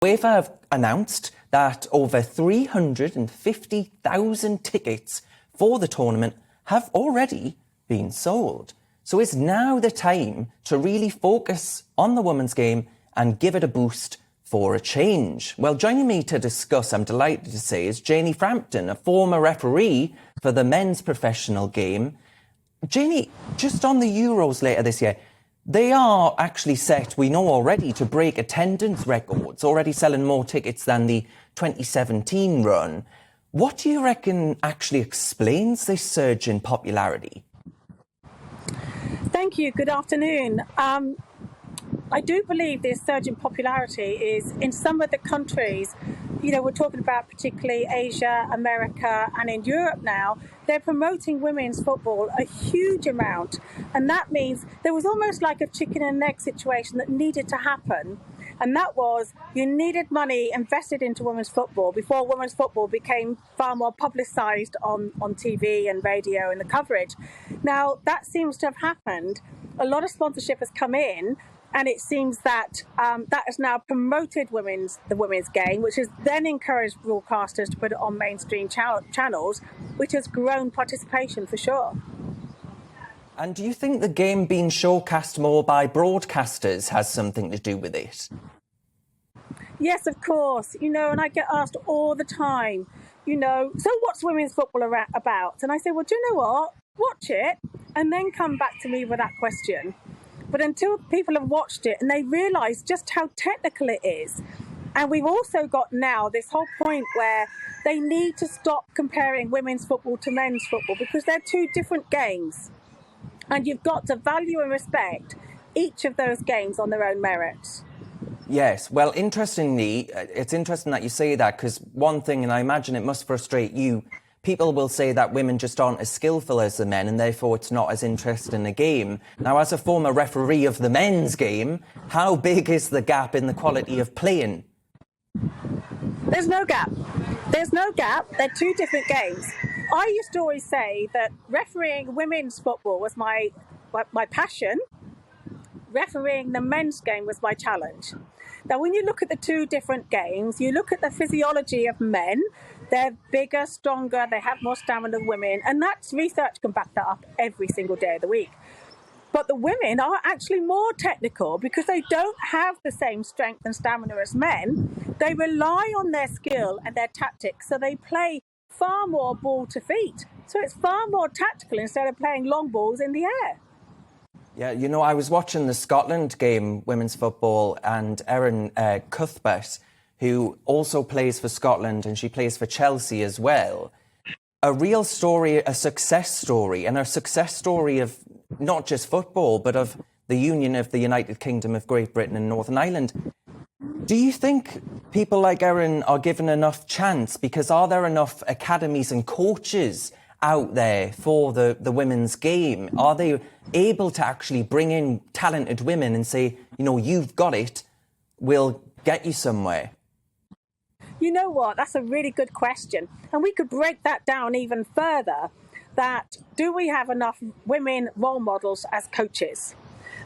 UEFA have announced that over 350,000 tickets for the tournament have already been sold. So it's now the time to really focus on the women's game and give it a boost for a change. Well, joining me to discuss, I'm delighted to say, is Janie Frampton, a former referee for the men's professional game. Janie, just on the Euros later this year, they are actually set, we know already, to break attendance records, already selling more tickets than the 2017 run. What do you reckon actually explains this surge in popularity? Thank you. Good afternoon. I do believe this surge in popularity is in some of the countries, we're talking about particularly Asia, America, and in Europe now, they're promoting women's football a huge amount. And that means there was almost like a chicken and egg situation that needed to happen. And that was, you needed money invested into women's football before women's football became far more publicised on TV and radio and the coverage. Now, that seems to have happened. A lot of sponsorship has come in, and it seems that that has now promoted the women's game, which has then encouraged broadcasters to put it on mainstream channels, which has grown participation for sure. And do you think the game being showcast more by broadcasters has something to do with it? Yes, of course. And I get asked all the time, so what's women's football about? And I say, well, do you know what? Watch it and then come back to me with that question. But until people have watched it and they realise just how technical it is, and we've also got now this whole point where they need to stop comparing women's football to men's football because they're two different games. And you've got to value and respect each of those games on their own merits. Yes, well, interestingly, it's interesting that you say that, because one thing, and I imagine it must frustrate you, people will say that women just aren't as skillful as the men and therefore it's not as interesting a game. Now, as a former referee of the men's game, how big is the gap in the quality of playing? There's no gap. There's no gap. They're two different games. I used to always say that refereeing women's football was my passion. Refereeing the men's game was my challenge. Now, when you look at the two different games, you look at the physiology of men. They're bigger, stronger, they have more stamina than women, and that's research can back that up every single day of the week. But the women are actually more technical because they don't have the same strength and stamina as men. They rely on their skill and their tactics, so they play far more ball to feet. So it's far more tactical instead of playing long balls in the air. Yeah, I was watching the Scotland game, women's football, and Erin Cuthbert, who also plays for Scotland, and she plays for Chelsea as well. A real story, a success story, and a success story of not just football, but of the union of the United Kingdom of Great Britain and Northern Ireland. Do you think people like Erin are given enough chance? Because are there enough academies and coaches out there for the women's game? Are they able to actually bring in talented women and say, you've got it, we'll get you somewhere? You know what? That's a really good question. And we could break that down even further. That do we have enough women role models as coaches?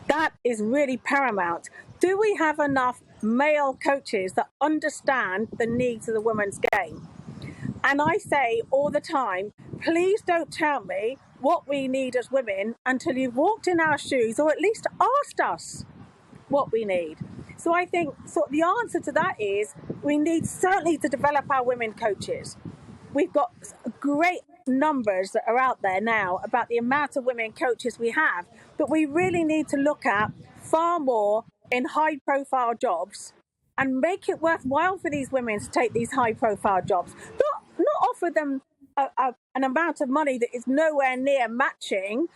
That is really paramount. Do we have enough male coaches that understand the needs of the women's game? And I say all the time, please don't tell me what we need as women until you've walked in our shoes or at least asked us what we need. So I think the answer to that is we need certainly to develop our women coaches. We've got great numbers that are out there now about the amount of women coaches we have, but we really need to look at far more in high-profile jobs and make it worthwhile for these women to take these high-profile jobs. Not offer them an amount of money that is nowhere near matching,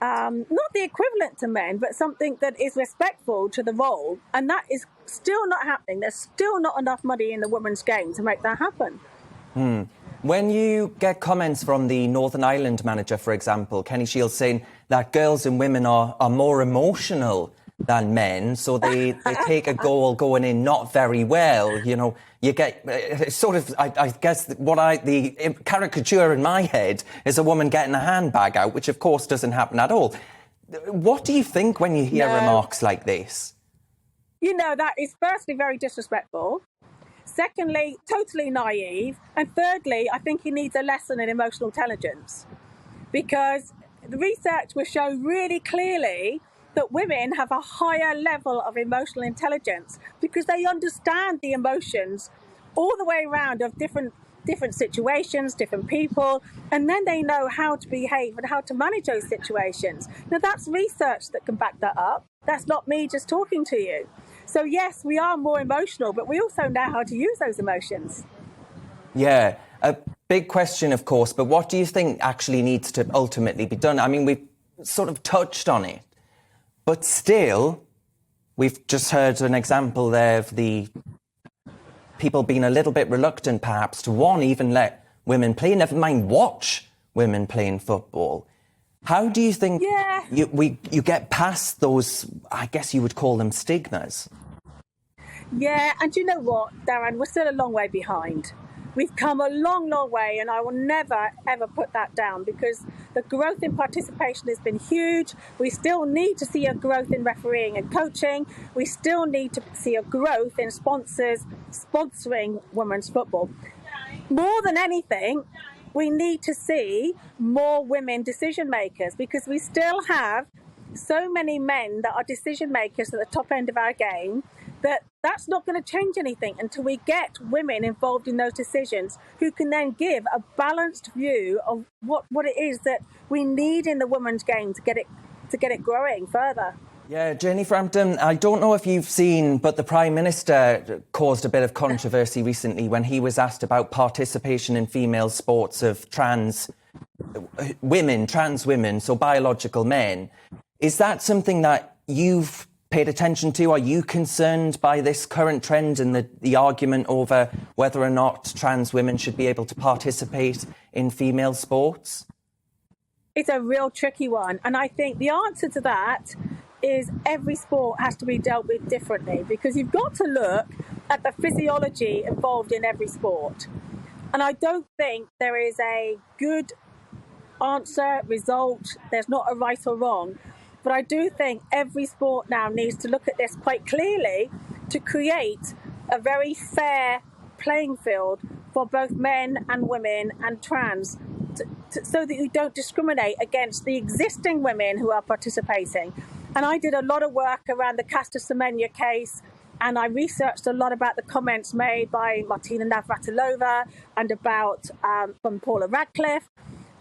not the equivalent to men, but something that is respectful to the role. And that is still not happening. There's still not enough money in the women's game to make that happen. When you get comments from the Northern Ireland manager, for example, Kenny Shields, saying that girls and women are more emotional than men, so they take a goal going in not very well, you get sort of, I guess, the caricature in my head is a woman getting a handbag out, which of course doesn't happen at all. What do you think when you hear remarks like this? That is firstly very disrespectful. Secondly, totally naive. And thirdly, I think he needs a lesson in emotional intelligence, because the research will show really clearly that women have a higher level of emotional intelligence because they understand the emotions all the way around of different situations, different people, and then they know how to behave and how to manage those situations. Now, that's research that can back that up. That's not me just talking to you. So yes, we are more emotional, but we also know how to use those emotions. Yeah, a big question, of course, but what do you think actually needs to ultimately be done? I mean, we've sort of touched on it, but still, we've just heard an example there of the people being a little bit reluctant, perhaps, to, one, even let women play, never mind watch women playing football. How do you think you get past those, I guess you would call them stigmas? Yeah, and you know what, Darren, we're still a long way behind. We've come a long, long way, and I will never, ever put that down, because the growth in participation has been huge. We still need to see a growth in refereeing and coaching. We still need to see a growth in sponsors sponsoring women's football. More than anything, we need to see more women decision makers, because we still have so many men that are decision makers at the top end of our game that's not going to change anything until we get women involved in those decisions, who can then give a balanced view of what it is that we need in the women's game to get it growing further. Yeah, Janie Frampton, I don't know if you've seen, but the Prime Minister caused a bit of controversy recently when he was asked about participation in female sports of trans women, so biological men. Is that something that you've paid attention to? Are you concerned by this current trend and the argument over whether or not trans women should be able to participate in female sports? It's a real tricky one. And I think the answer to that is every sport has to be dealt with differently, because you've got to look at the physiology involved in every sport. And I don't think there is a good answer, result. There's not a right or wrong. But I do think every sport now needs to look at this quite clearly to create a very fair playing field for both men and women and trans, so that you don't discriminate against the existing women who are participating. And I did a lot of work around the Caster Semenya case, and I researched a lot about the comments made by Martina Navratilova and about from Paula Radcliffe.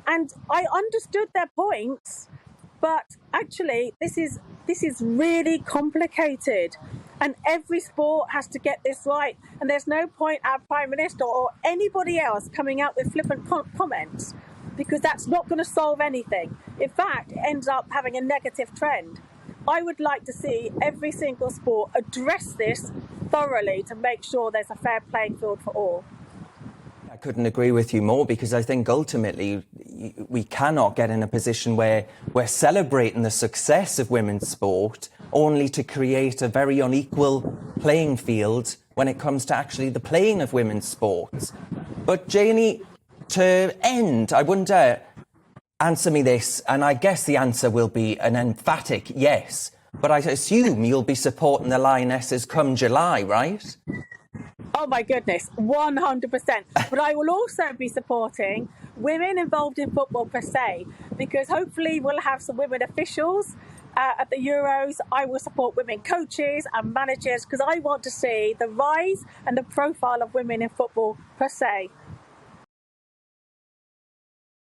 And I understood their points, but actually this is really complicated, and every sport has to get this right. And there's no point our Prime Minister or anybody else coming out with flippant comments, because that's not going to solve anything. In fact, it ends up having a negative trend. I would like to see every single sport address this thoroughly to make sure there's a fair playing field for all. I couldn't agree with you more, because I think ultimately we cannot get in a position where we're celebrating the success of women's sport only to create a very unequal playing field when it comes to actually the playing of women's sports. But Janie, to end, I wonder, answer me this, and I guess the answer will be an emphatic yes, but I assume you'll be supporting the Lionesses come July, right? Oh my goodness, 100%. But I will also be supporting women involved in football per se, because hopefully we'll have some women officials at the Euros. I will support women coaches and managers, because I want to see the rise and the profile of women in football per se.